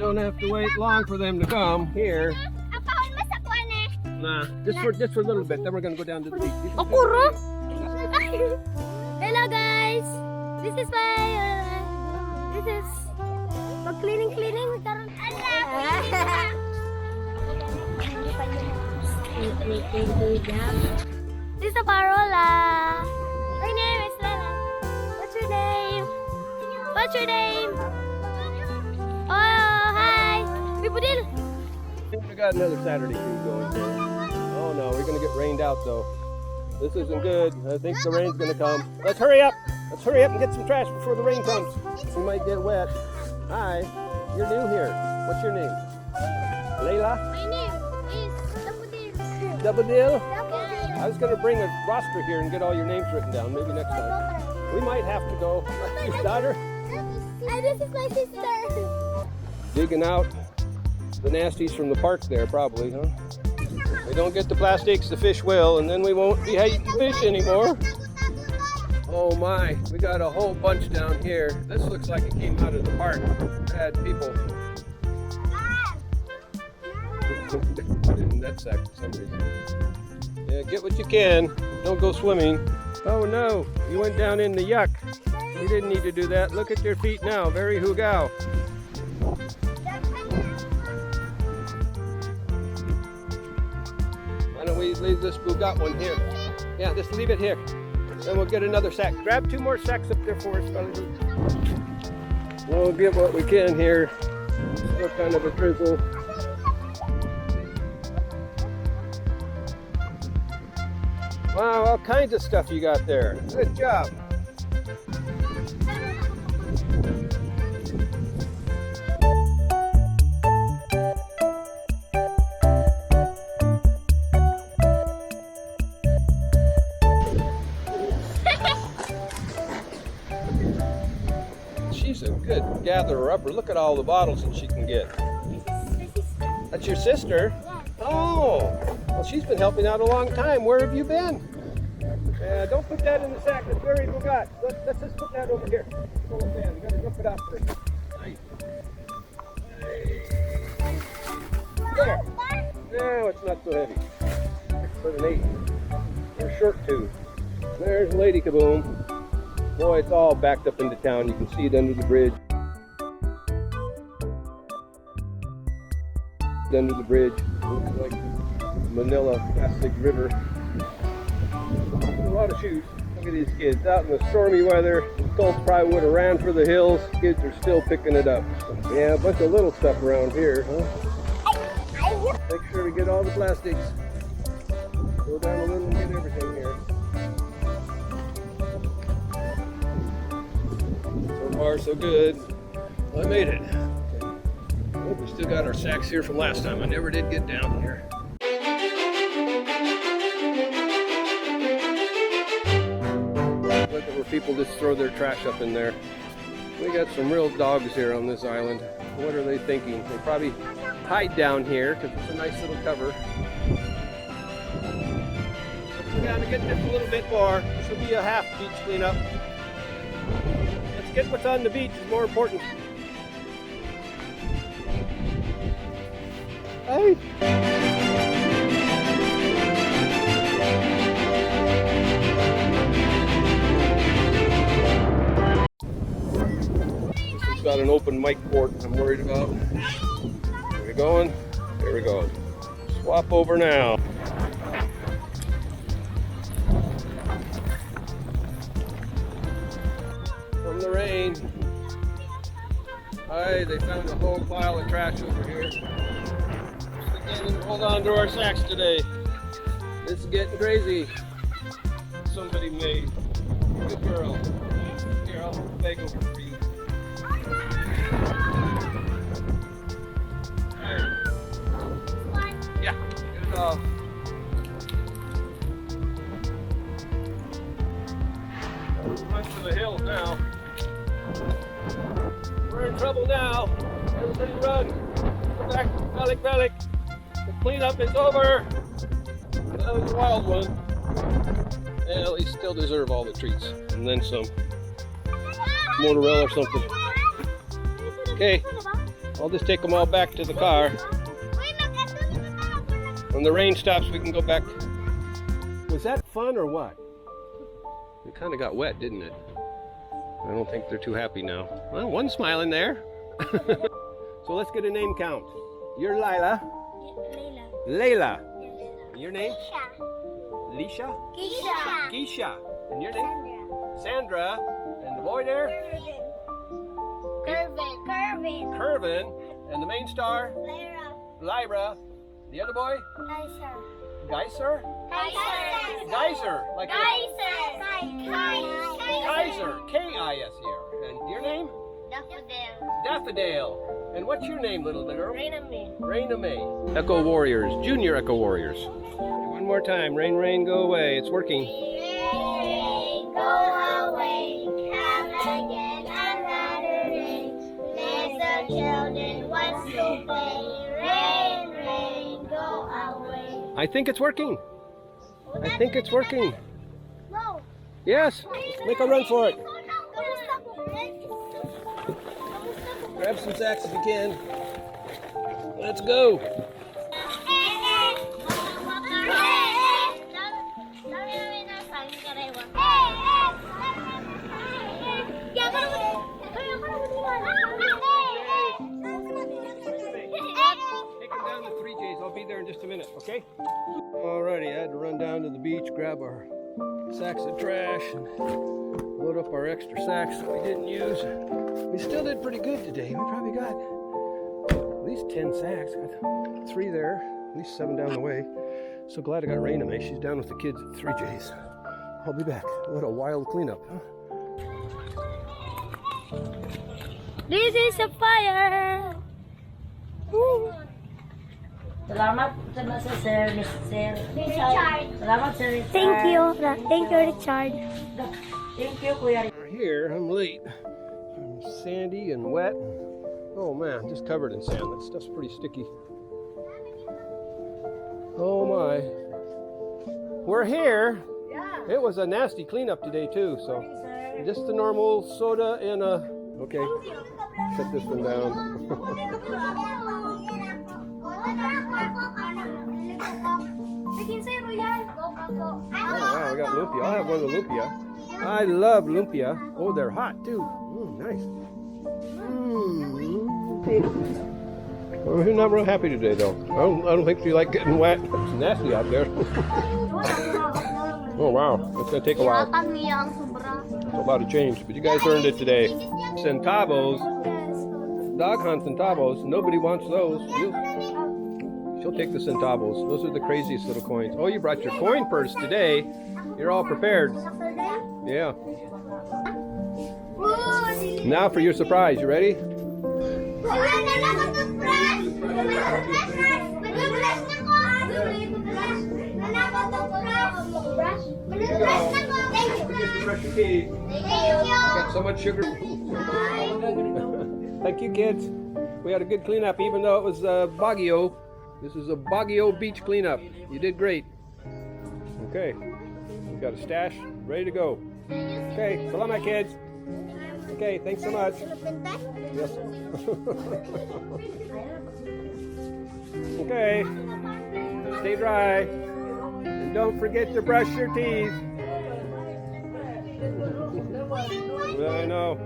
don't have to wait long for them to come here. Nah, just for a little bit. Then we're gonna go down to the beach. Hello guys. This is this is cleaning. This is Parola. My name is Lala. What's your name? What's your name? Oh, hi. Pipudil. We got another Saturday cruise going here. Oh no, we're gonna get rained out though. This isn't good. I think the rain's gonna come. Let's hurry up. Let's hurry up and get some trash before the rain comes. We might get wet. Hi, you're new here. What's your name? Layla? My name is Pipudil. Double I was gonna bring a roster here and get all your names written down. Maybe next time. We might have to go. Your daughter? This is my sister. Digging out the nasties from the park there, probably, huh? We don't get the plastics, the fish will, and then we won't be eating fish anymore. Oh my, we got a whole bunch down here. This looks like it came out of the park. Bad people. In that sack for some reason. Yeah, get what you can. Don't go swimming. Oh no, you went down in the yuck. You didn't need to do that. Look at your feet now, very hugao. Why don't we leave this Bugat one here? Yeah, just leave it here. Then we'll get another sack. Grab 2 more sacks up there for us, fellas. We'll get what we can here. Still kind of a drizzle. Wow, all kinds of stuff you got there. Good job. She's a good gatherer-upper. Look at all the bottles that she can get. That's your sister? Oh, well, she's been helping out a long time. Where have you been? Don't put that in the sack. That's very forgot. Let's just put that over here. We gotta rip it out first. Nice. There. No, it's not so heavy. Put an 8. Or a short 2. There's Lady Kaboom. Boy, it's all backed up into town. You can see it under the bridge. Under the bridge. Looks like Manila Plastic River. A lot of shoes. Look at these kids out in the stormy weather. Adults probably would have ran for the hills. Kids are still picking it up. Yeah, a bunch of little stuff around here, huh? Make sure we get all the plastics. Go down a little and get everything here. So far, so good. Well, I made it. Oh, we still got our sacks here from last time. I never did get down here. Look at where people just throw their trash up in there. We got some real dogs here on this island. What are they thinking? They probably hide down here because it's a nice little cover. We gotta get this a little bit more. This will be a half beach cleanup. Let's get what's on the beach is more important. Hey. This has got an open mic port I'm worried about. Where we going? There we go. Swap over now. From the rain. Hi, they found a whole pile of trash over here. Hold on to our sacks today. This is getting crazy. Somebody made. Good girl. Here, I'll beg over for you. There. Yeah, get it off. Run to the hills now. We're in trouble now. Everybody run. Go back. Balik. The cleanup is over. That was a wild one. Well, he still deserve all the treats. And then some. Mozzarella or something. Okay. I'll just take them all back to the car. When the rain stops, we can go back. Was that fun or what? It kind of got wet, didn't it? I don't think they're too happy now. Well, one's smiling there. So let's get a name count. You're Lila. Layla. And your name? Lisha. Keisha. Keisha. And your name? Sandra. And the boy there? Kervin. Kervin. And the main star? Lyra. The other boy? Geyser? Geyser. Like Kaiser. K-I-S-E-R. And your name? Daffodil. And what's your name, little girl? Raina May. Echo Warriors. Junior Echo Warriors. One more time. Rain, rain, go away. It's working. Rain, go away. Come again another day. Let the children want to play. Rain, rain, go away. I think it's working. I think it's working. No. Yes. Make a run for it. Grab some sacks if you can. Let's go. Take them down to 3J's. I'll be there in just a minute, okay? Alrighty, I had to run down to the beach, grab our sacks of trash, and load up our extra sacks that we didn't use. We still did pretty good today. We probably got at least 10 sacks. Got 3 there, at least 7 down the way. So glad I got Raina May. She's down with the kids at 3J's. I'll be back. What a wild cleanup, huh? This is a fire. Woo. Salamat sa Sir Richard. Salamat Sir Richard. Thank you, Richard. Thank you, Kuya. We're here. I'm late. I'm sandy and wet. Oh man, just covered in sand. That stuff's pretty sticky. Oh my. We're here. It was a nasty cleanup today too, so just the normal soda and a... Okay, set this one down. Oh wow, I got lumpia. I'll have one of the lumpia. I love lumpia. Oh, they're hot too. Nice. Well, we're not real happy today though. I don't think she like getting wet. It's nasty out there. Oh wow, it's gonna take a while. It's a lot of change, but you guys earned it today. Centavos, dog hunt centavos. Nobody wants those. She'll take the centavos. Those are the craziest little coins. Oh, you brought your coin purse today. You're all prepared. Yeah. Now for your surprise. You ready? Got so much sugar. Thank you, kids. We had a good cleanup, even though it was Baguio. This is a Baguio beach cleanup. You did great. Okay, we got a stash ready to go. Okay, salamat, kids. Okay, thanks so much. Yes. Okay, stay dry. And don't forget to brush your teeth. I know.